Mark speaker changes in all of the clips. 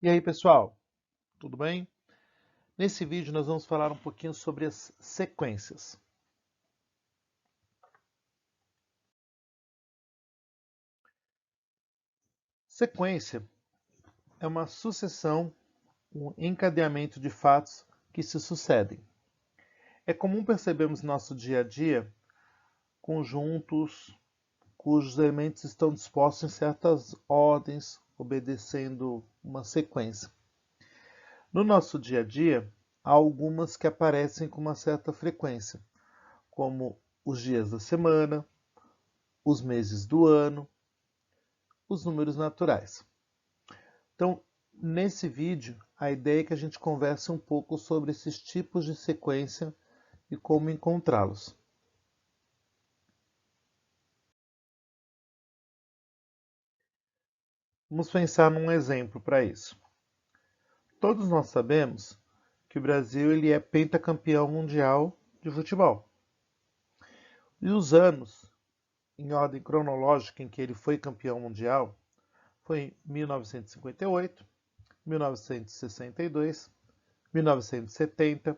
Speaker 1: E aí, pessoal, tudo bem? Nesse vídeo nós vamos falar um pouquinho sobre as sequências. Sequência é uma sucessão, um encadeamento de fatos que se sucedem. É comum percebermos no nosso dia a dia conjuntos cujos elementos estão dispostos em certas ordens, obedecendo uma sequência. No nosso dia a dia, há algumas que aparecem com uma certa frequência, como os dias da semana, os meses do ano, os números naturais. Então, nesse vídeo, a ideia é que a gente converse um pouco sobre esses tipos de sequência e como encontrá-los. Vamos pensar num exemplo para isso. Todos nós sabemos que o Brasil ele é pentacampeão mundial de futebol. E os anos, em ordem cronológica em que ele foi campeão mundial, foi 1958, 1962, 1970,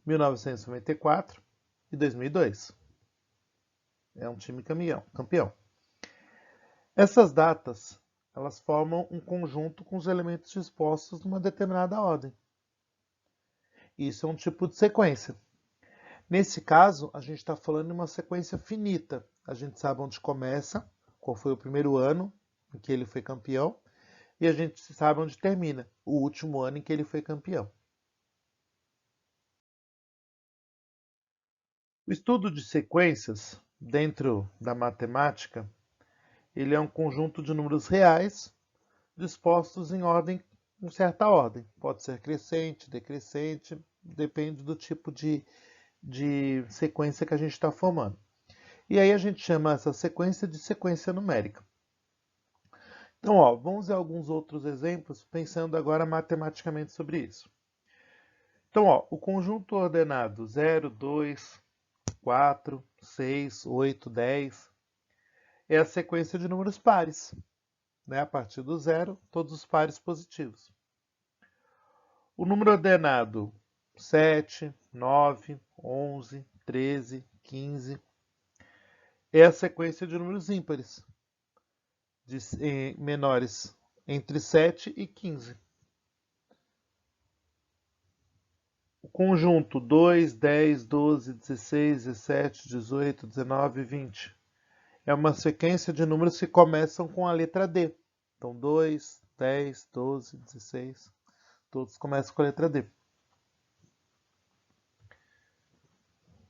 Speaker 1: 1994 e 2002. É um time campeão. Essas datas, elas formam um conjunto com os elementos dispostos numa determinada ordem. Isso é um tipo de sequência. Nesse caso, a gente está falando de uma sequência finita. A gente sabe onde começa, qual foi o primeiro ano em que ele foi campeão, e a gente sabe onde termina, o último ano em que ele foi campeão. O estudo de sequências, dentro da matemática, ele é um conjunto de números reais dispostos em certa ordem. Pode ser crescente, decrescente, depende do tipo de sequência que a gente está formando. E aí a gente chama essa sequência de sequência numérica. Então, vamos ver alguns outros exemplos, pensando agora matematicamente sobre isso. Então, o conjunto ordenado 0, 2, 4, 6, 8, 10 é a sequência de números pares. A partir do zero, todos os pares positivos. O número ordenado 7, 9, 11, 13, 15 é a sequência de números ímpares, menores entre 7 e 15. O conjunto 2, 10, 12, 16, 17, 18, 19 e 20 é uma sequência de números que começam com a letra D. Então, 2, 10, 12, 16, todos começam com a letra D.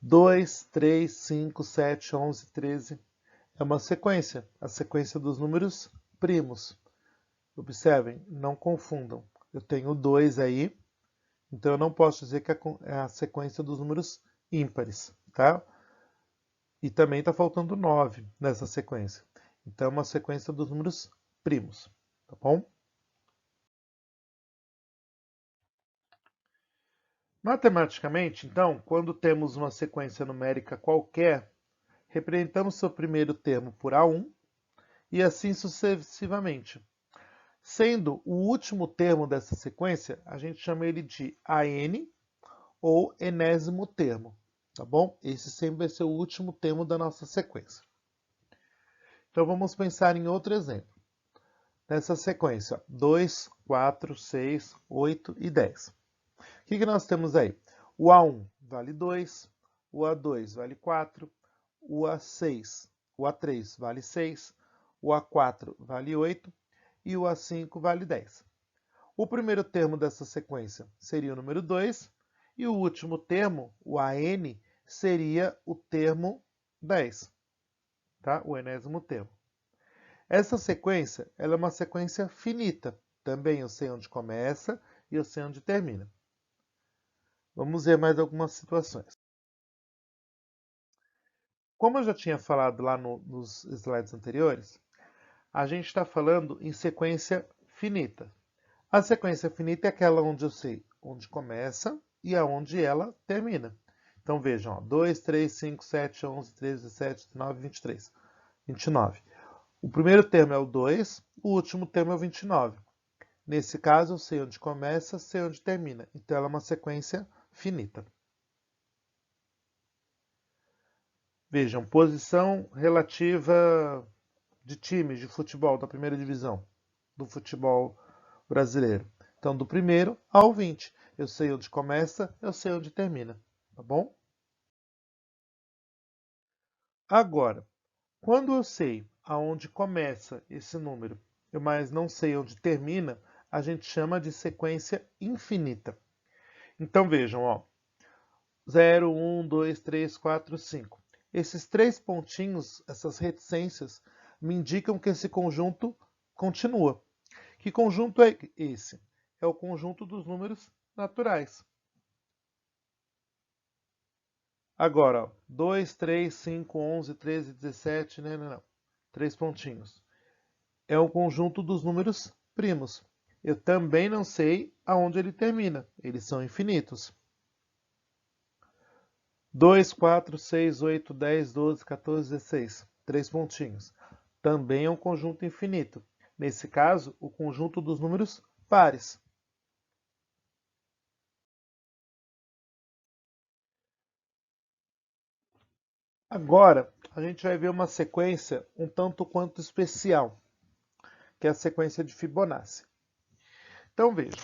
Speaker 1: 2, 3, 5, 7, 11, 13 é uma sequência, a sequência dos números primos. Observem, não confundam. Eu tenho 2 aí, então eu não posso dizer que é a sequência dos números ímpares, tá? E também está faltando 9 nessa sequência. Então é uma sequência dos números primos, tá bom? Matematicamente, então, quando temos uma sequência numérica qualquer, representamos seu primeiro termo por A1 e assim sucessivamente. Sendo o último termo dessa sequência, a gente chama ele de AN ou enésimo termo, tá bom? Esse sempre vai ser o último termo da nossa sequência. Então vamos pensar em outro exemplo. Nessa sequência, 2, 4, 6, 8 e 10. O que nós temos aí? O A1 vale 2, o A2 vale 4, o A3 vale 6, o A4 vale 8 e o A5 vale 10. O primeiro termo dessa sequência seria o número 2 e o último termo, o AN, seria o termo 10, tá? O enésimo termo. Essa sequência ela é uma sequência finita. Também eu sei onde começa e eu sei onde termina. Vamos ver mais algumas situações. Como eu já tinha falado lá nos slides anteriores, a gente está falando em sequência finita. A sequência finita é aquela onde eu sei onde começa e aonde ela termina. Então vejam, 2, 3, 5, 7, 11, 13, 17, 19, 23, 29. O primeiro termo é o 2, o último termo é o 29. Nesse caso, eu sei onde começa, sei onde termina. Então, ela é uma sequência finita. Vejam, posição relativa de times de futebol da primeira divisão do futebol brasileiro. Então, do primeiro ao 20. Eu sei onde começa, eu sei onde termina. Tá bom? Agora, quando eu sei aonde começa esse número, mas não sei onde termina, a gente chama de sequência infinita. Então vejam, ó, 0, 1, 2, 3, 4, 5. Esses três pontinhos, essas reticências, me indicam que esse conjunto continua. Que conjunto é esse? É o conjunto dos números naturais. Agora, ó, 2, 3, 5, 11, 13, 17, não. Três pontinhos. É o conjunto dos números primos. Eu também não sei aonde ele termina. Eles são infinitos. 2, 4, 6, 8, 10, 12, 14, 16. Três pontinhos. Também é um conjunto infinito. Nesse caso, o conjunto dos números pares. Agora, a gente vai ver uma sequência um tanto quanto especial, que é a sequência de Fibonacci. Então veja,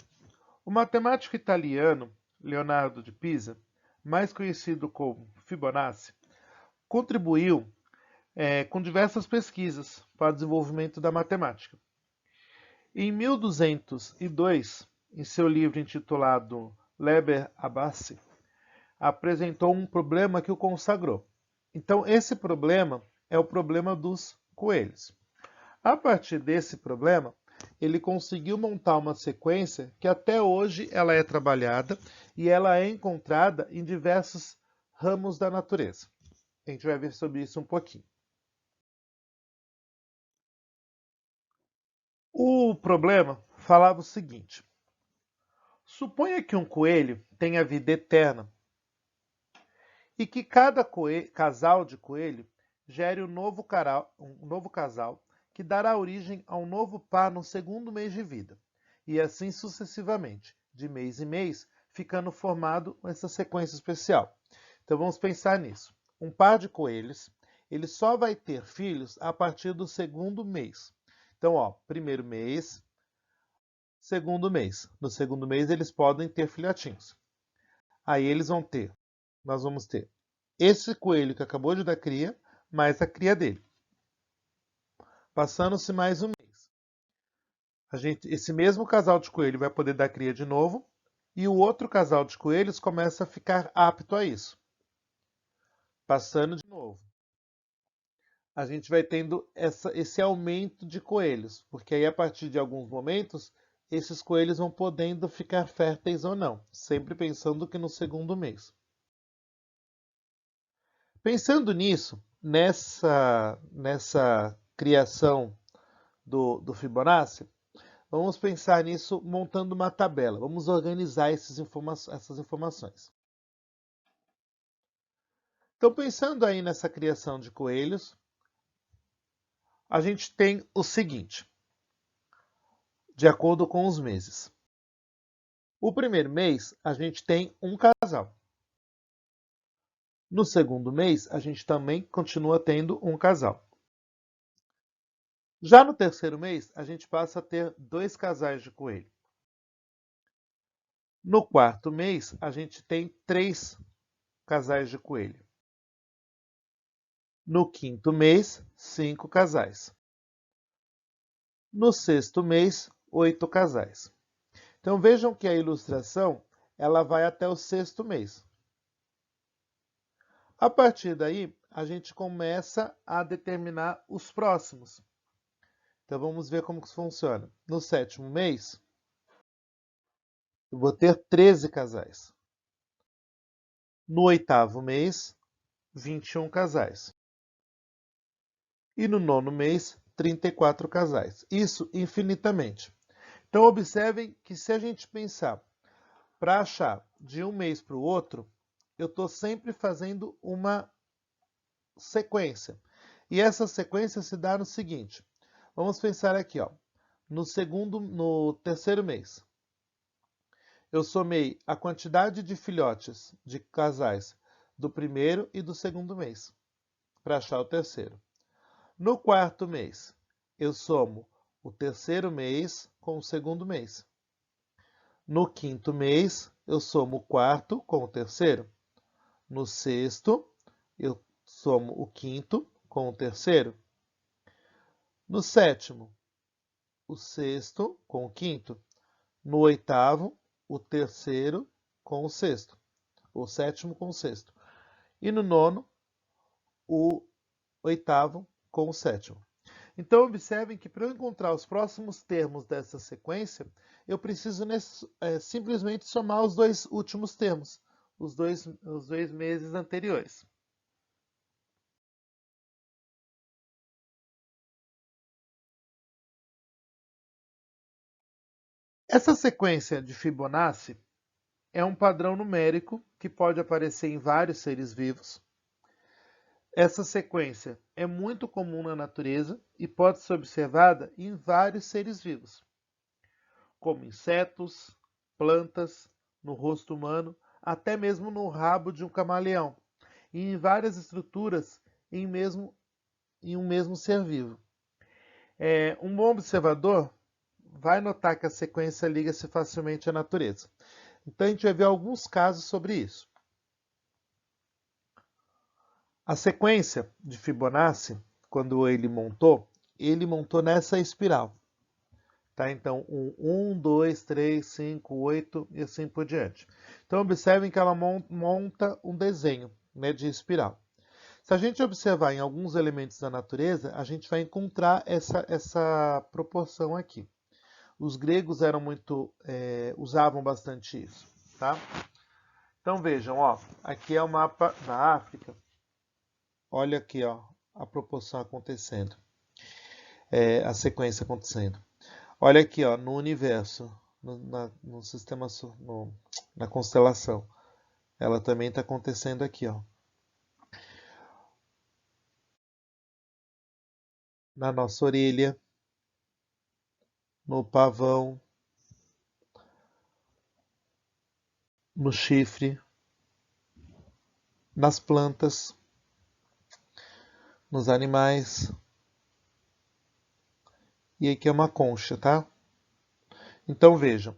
Speaker 1: o matemático italiano Leonardo de Pisa, mais conhecido como Fibonacci, contribuiu com diversas pesquisas para o desenvolvimento da matemática. Em 1202, em seu livro intitulado Liber Abaci, apresentou um problema que o consagrou. Então, esse problema é o problema dos coelhos. A partir desse problema, ele conseguiu montar uma sequência que até hoje ela é trabalhada e ela é encontrada em diversos ramos da natureza. A gente vai ver sobre isso um pouquinho. O problema falava o seguinte: suponha que um coelho tenha vida eterna e que cada casal de coelho gere um novo casal que dará origem a um novo par no segundo mês de vida, e assim sucessivamente, de mês em mês, ficando formado essa sequência especial. Então vamos pensar nisso. Um par de coelhos, ele só vai ter filhos a partir do segundo mês. Então, ó, primeiro mês, segundo mês. No segundo mês eles podem ter filhotinhos. Aí nós vamos ter esse coelho que acabou de dar cria, mais a cria dele. Passando-se mais um mês. Esse mesmo casal de coelho vai poder dar cria de novo, e o outro casal de coelhos começa a ficar apto a isso. Passando de novo. A gente vai tendo esse aumento de coelhos, porque aí a partir de alguns momentos, esses coelhos vão podendo ficar férteis ou não, sempre pensando que no segundo mês. Pensando nisso, nessa criação do Fibonacci, vamos pensar nisso montando uma tabela. Vamos organizar essas informações. Então, pensando aí nessa criação de coelhos, a gente tem o seguinte, de acordo com os meses. O primeiro mês, a gente tem um casal. No segundo mês, a gente também continua tendo um casal. Já no terceiro mês, a gente passa a ter dois casais de coelho. No quarto mês, a gente tem 3 casais de coelho. No quinto mês, 5 casais. No sexto mês, 8 casais. Então vejam que a ilustração ela vai até o sexto mês. A partir daí, a gente começa a determinar os próximos. Então vamos ver como que isso funciona. No sétimo mês, eu vou ter 13 casais. No oitavo mês, 21 casais. E no nono mês, 34 casais. Isso infinitamente. Então, observem que se a gente pensar para achar de um mês para o outro, eu estou sempre fazendo uma sequência. E essa sequência se dá no seguinte. Vamos pensar aqui, ó. no terceiro mês, eu somei a quantidade de filhotes de casais do primeiro e do segundo mês, para achar o terceiro. No quarto mês, eu somo o terceiro mês com o segundo mês. No quinto mês, eu somo o quarto com o terceiro. No sexto, eu somo o quinto com o terceiro. No sétimo, o sexto com o quinto. No oitavo, o terceiro com o sexto. O sétimo com o sexto. E no nono, o oitavo com o sétimo. Então, observem que para eu encontrar os próximos termos dessa sequência, eu preciso simplesmente somar os dois últimos termos, os dois meses anteriores. Essa sequência de Fibonacci é um padrão numérico que pode aparecer em vários seres vivos. Essa sequência é muito comum na natureza e pode ser observada em vários seres vivos, como insetos, plantas, no rosto humano, até mesmo no rabo de um camaleão, e em várias estruturas em um mesmo ser vivo. Um bom observador vai notar que a sequência liga-se facilmente à natureza. Então a gente vai ver alguns casos sobre isso. A sequência de Fibonacci, quando ele montou nessa espiral. Tá? Então, 1, 2, 3, 5, 8 e assim por diante. Então, observem que ela monta um desenho, né, de espiral. Se a gente observar em alguns elementos da natureza, a gente vai encontrar essa proporção aqui. Os gregos usavam bastante isso. Tá? Então, vejam, ó, aqui é o mapa da África. Olha aqui, ó, a proporção acontecendo, a sequência acontecendo. Olha aqui, ó, no universo, no sistema, na constelação. Ela também está acontecendo aqui, ó. Na nossa orelha, no pavão, no chifre, nas plantas, nos animais. E aqui é uma concha, tá? Então vejam,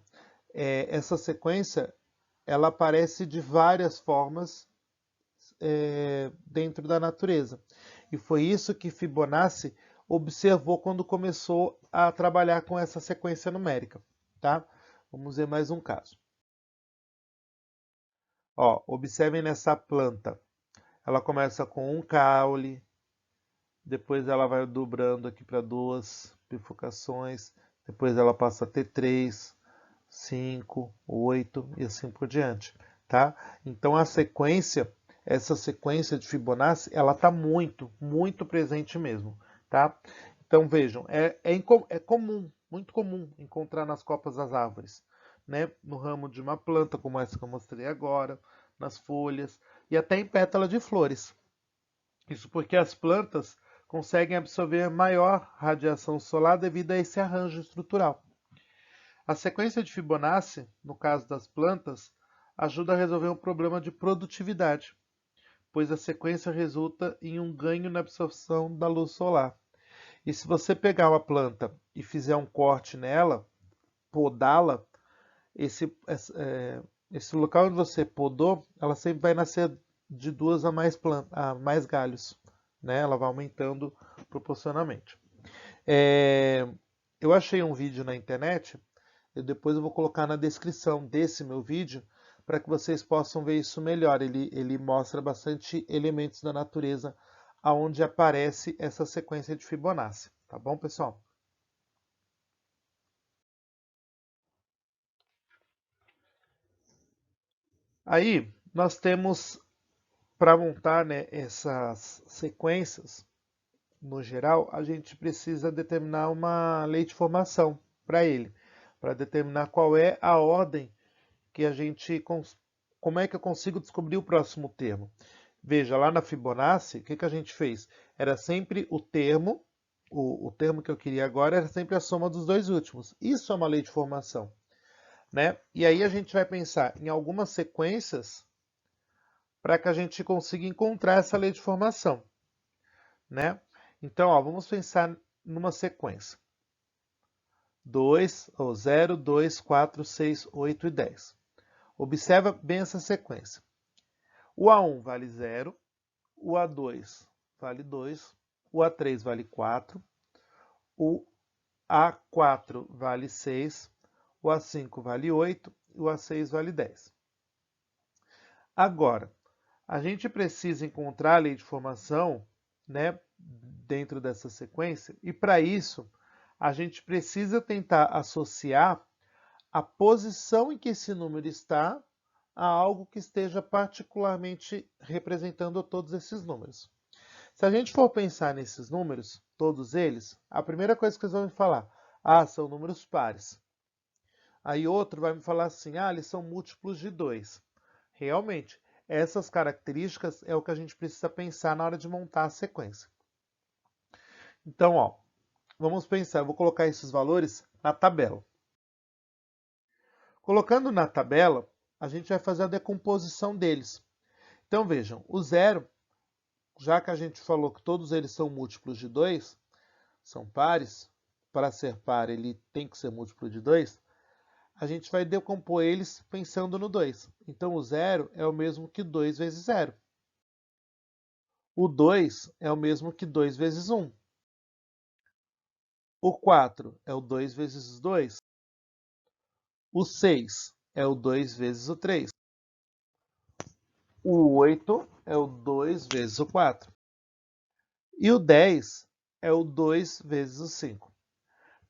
Speaker 1: essa sequência ela aparece de várias formas dentro da natureza. E foi isso que Fibonacci observou quando começou a trabalhar com essa sequência numérica. Tá? Vamos ver mais um caso. Ó, observem nessa planta. Ela começa com um caule, depois ela vai dobrando aqui para duas bifurcações, depois ela passa a ter 3, 5, 8 e assim por diante. Tá? Então essa sequência de Fibonacci, ela está muito, muito presente mesmo. Tá? Então vejam, é comum, muito comum encontrar nas copas das árvores, né? No ramo de uma planta, como essa que eu mostrei agora, nas folhas e até em pétala de flores. Isso porque as plantas conseguem absorver maior radiação solar devido a esse arranjo estrutural. A sequência de Fibonacci, no caso das plantas, ajuda a resolver um problema de produtividade, pois a sequência resulta em um ganho na absorção da luz solar. E se você pegar uma planta e fizer um corte nela, podá-la, esse local onde você podou, ela sempre vai nascer de duas a mais galhos, né? Ela vai aumentando proporcionalmente. Eu achei um vídeo na internet, depois eu vou colocar na descrição desse meu vídeo, para que vocês possam ver isso melhor. Ele mostra bastante elementos da natureza aonde aparece essa sequência de Fibonacci. Tá bom, pessoal? Aí, nós temos, para montar, né, essas sequências, no geral, a gente precisa determinar uma lei de formação para ele, para determinar qual é a ordem que como é que eu consigo descobrir o próximo termo. Veja, lá na Fibonacci, o que a gente fez? Era sempre o termo o termo que eu queria agora era sempre a soma dos dois últimos. Isso é uma lei de formação, né? E aí a gente vai pensar em algumas sequências para que a gente consiga encontrar essa lei de formação, né? Então, ó, vamos pensar numa sequência. 2, ou 0, 2, 4, 6, 8 e 10. Observa bem essa sequência. O A1 vale 0, o A2 vale 2, o A3 vale 4, o A4 vale 6, o A5 vale 8 e o A6 vale 10. Agora, a gente precisa encontrar a lei de formação, né, dentro dessa sequência, e para isso a gente precisa tentar associar a posição em que esse número está a algo que esteja particularmente representando todos esses números. Se a gente for pensar nesses números, todos eles, a primeira coisa que eles vão me falar, são números pares. Aí outro vai me falar assim, eles são múltiplos de 2. Realmente, essas características é o que a gente precisa pensar na hora de montar a sequência. Então, ó, vamos pensar, eu vou colocar esses valores na tabela. Colocando na tabela, a gente vai fazer a decomposição deles. Então, vejam, o 0, já que a gente falou que todos eles são múltiplos de 2, são pares, para ser par ele tem que ser múltiplo de 2, a gente vai decompor eles pensando no 2. Então, o 0 é o mesmo que 2 vezes 0. O 2 é o mesmo que 2 vezes 1. O 4 é o 2 vezes 2. O 6 é o 2 vezes o 3. O 8 é o 2 vezes o 4. E o 10 é o 2 vezes o 5.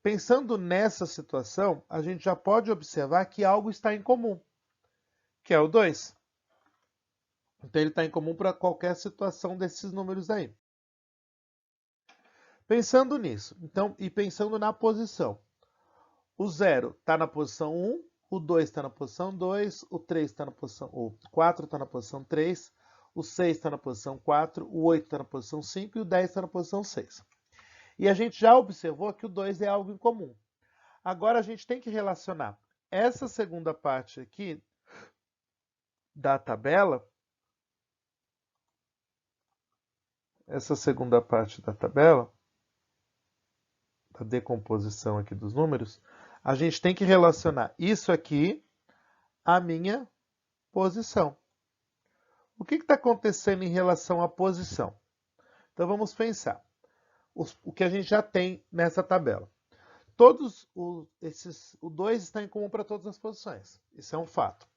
Speaker 1: Pensando nessa situação, a gente já pode observar que algo está em comum, que é o 2. Então ele está em comum para qualquer situação desses números aí. Pensando nisso, então, e pensando na posição, o 0 está na posição 1, o 2 está na posição 2, o 3 está na posição, o 4 está na posição 3, o 6 está na posição 4, o 8 está na posição 5 e o 10 está na posição 6. E a gente já observou que o 2 é algo em comum. Agora a gente tem que relacionar essa segunda parte aqui da tabela, da decomposição aqui dos números, a gente tem que relacionar isso aqui à minha posição. O que está acontecendo em relação à posição? Então vamos pensar o que a gente já tem nessa tabela. O 2 está em comum para todas as posições. Isso é um fato.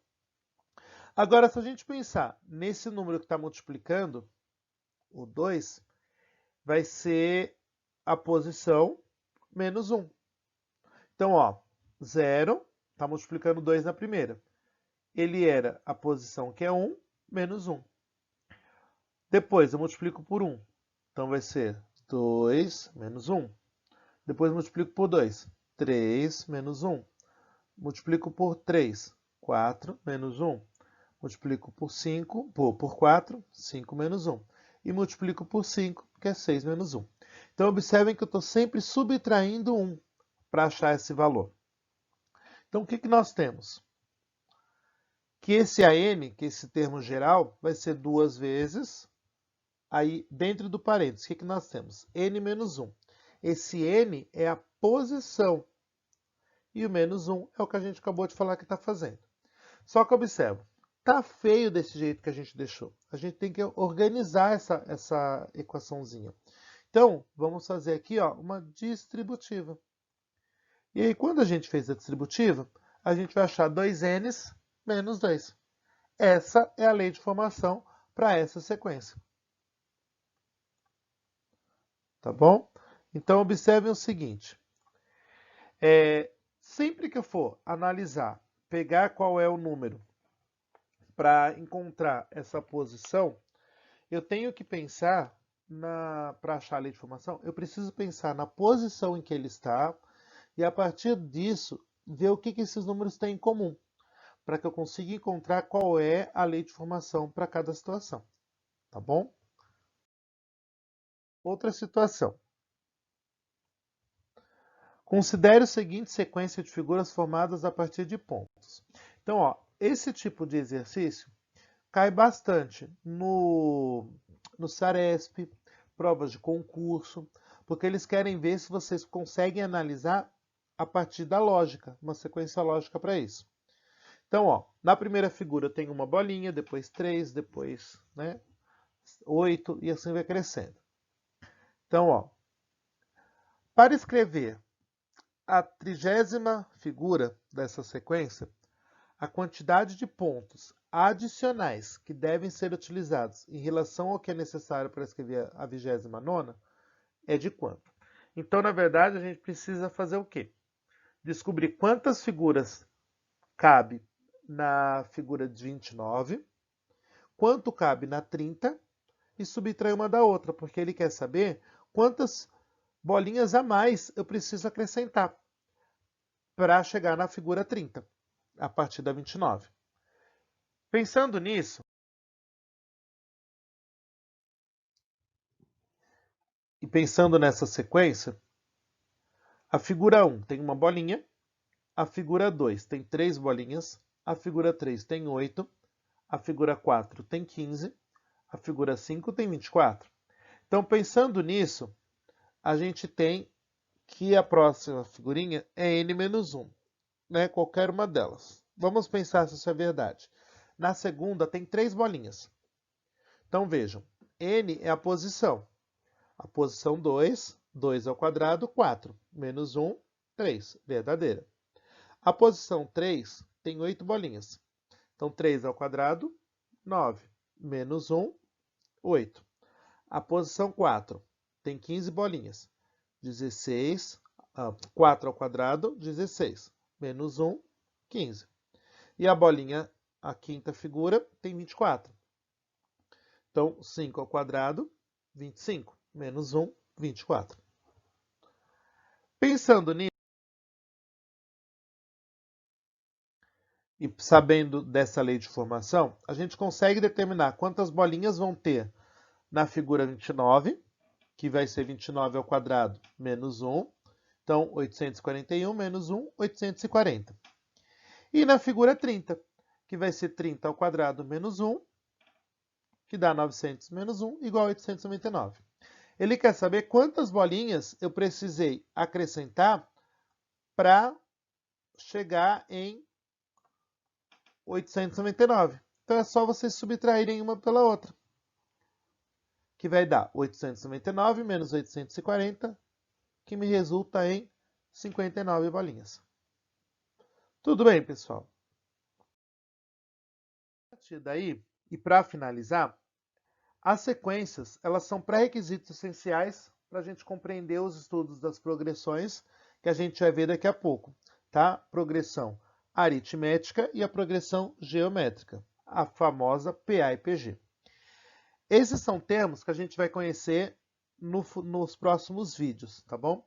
Speaker 1: Agora, se a gente pensar nesse número que está multiplicando, o 2, vai ser a posição menos 1. Então, ó, 0 está multiplicando 2 na primeira. Ele era a posição que é 1, menos 1. Depois eu multiplico por 1. Então vai ser 2 menos 1. Depois multiplico por 2. 3 menos 1. Multiplico por 3. 4 menos 1. Multiplico por 5, por 4, 5 menos 1. E multiplico por 5, que é 6 menos 1. Então observem que eu estou sempre subtraindo 1 para achar esse valor. Então o que nós temos? Que esse AN, que esse termo geral, vai ser 2 vezes, aí dentro do parênteses, o que nós temos? N menos 1. Esse N é a posição. E o menos 1 é o que a gente acabou de falar que está fazendo. Só que observa, tá feio desse jeito que a gente deixou. A gente tem que organizar essa equaçãozinha. Então, vamos fazer aqui uma distributiva. E aí, quando a gente fez a distributiva, a gente vai achar 2n's menos 2. Essa é a lei de formação para essa sequência. Tá bom? Então, observem o seguinte. Sempre que eu for analisar, pegar qual é o número para encontrar essa posição, eu tenho que pensar, para achar a lei de formação, eu preciso pensar na posição em que ele está e, a partir disso, ver o que esses números têm em comum, para que eu consiga encontrar qual é a lei de formação para cada situação. Tá bom? Outra situação. Considere a seguinte sequência de figuras formadas a partir de pontos. Então, ó, esse tipo de exercício cai bastante no Saresp, provas de concurso, porque eles querem ver se vocês conseguem analisar a partir da lógica, uma sequência lógica para isso. Então, ó, na primeira figura eu tenho uma bolinha, depois 3, depois 8 e assim vai crescendo. Então, ó, para escrever a 30ª figura dessa sequência, a quantidade de pontos adicionais que devem ser utilizados em relação ao que é necessário para escrever a 29ª é de quanto? Então, na verdade, a gente precisa fazer o quê? Descobrir quantas figuras cabe na figura de 29, quanto cabe na 30 e subtrair uma da outra, porque ele quer saber quantas bolinhas a mais eu preciso acrescentar para chegar na figura 30, a partir da 29. Pensando nisso, e pensando nessa sequência, a figura 1 tem uma bolinha, a figura 2 tem 3 bolinhas, a figura 3 tem 8, a figura 4 tem 15, a figura 5 tem 24. Então, pensando nisso, a gente tem que a próxima figurinha é n-1, né? Qualquer uma delas. Vamos pensar se isso é verdade. Na segunda tem 3 bolinhas. Então, vejam, n é a posição. A posição 2, 2 ao quadrado, 4. Menos 1, 3. Verdadeira. A posição 3 tem 8 bolinhas. Então, 3 ao quadrado, 9. Menos 1, 8. A posição 4 tem 15 bolinhas. 16, 4 ao quadrado, 16. Menos 1, 15. E a bolinha, a quinta figura, tem 24. Então, 5 ao quadrado, 25. Menos 1, 24. Pensando nisso, e sabendo dessa lei de formação, a gente consegue determinar quantas bolinhas vão ter na figura 29, que vai ser 29 ao quadrado menos 1. Então, 841 menos 1, 840. E na figura 30, que vai ser 30 ao quadrado menos 1, que dá 900 menos 1, igual a 899. Ele quer saber quantas bolinhas eu precisei acrescentar para chegar em 899. Então é só vocês subtraírem uma pela outra, que vai dar 899 menos 840, que me resulta em 59 bolinhas. Tudo bem, pessoal? A partir daí, e para finalizar, as sequências elas são pré-requisitos essenciais para a gente compreender os estudos das progressões que a gente vai ver daqui a pouco, tá? Progressão aritmética e a progressão geométrica, a famosa PA e PG. Esses são termos que a gente vai conhecer nos próximos vídeos, tá bom?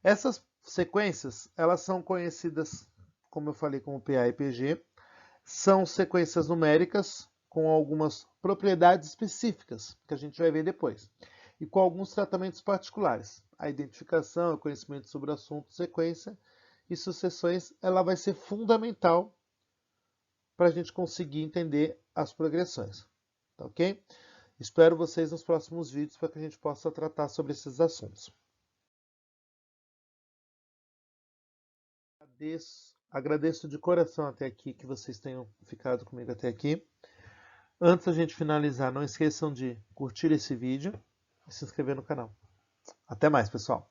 Speaker 1: Essas sequências, elas são conhecidas, como eu falei, como PA e PG, são sequências numéricas com algumas propriedades específicas, que a gente vai ver depois, e com alguns tratamentos particulares. A identificação, o conhecimento sobre o assunto, sequência e sucessões, ela vai ser fundamental para a gente conseguir entender as progressões, tá ok? Espero vocês nos próximos vídeos para que a gente possa tratar sobre esses assuntos. Agradeço de coração até aqui que vocês tenham ficado comigo até aqui. Antes da gente finalizar, não esqueçam de curtir esse vídeo e se inscrever no canal. Até mais, pessoal!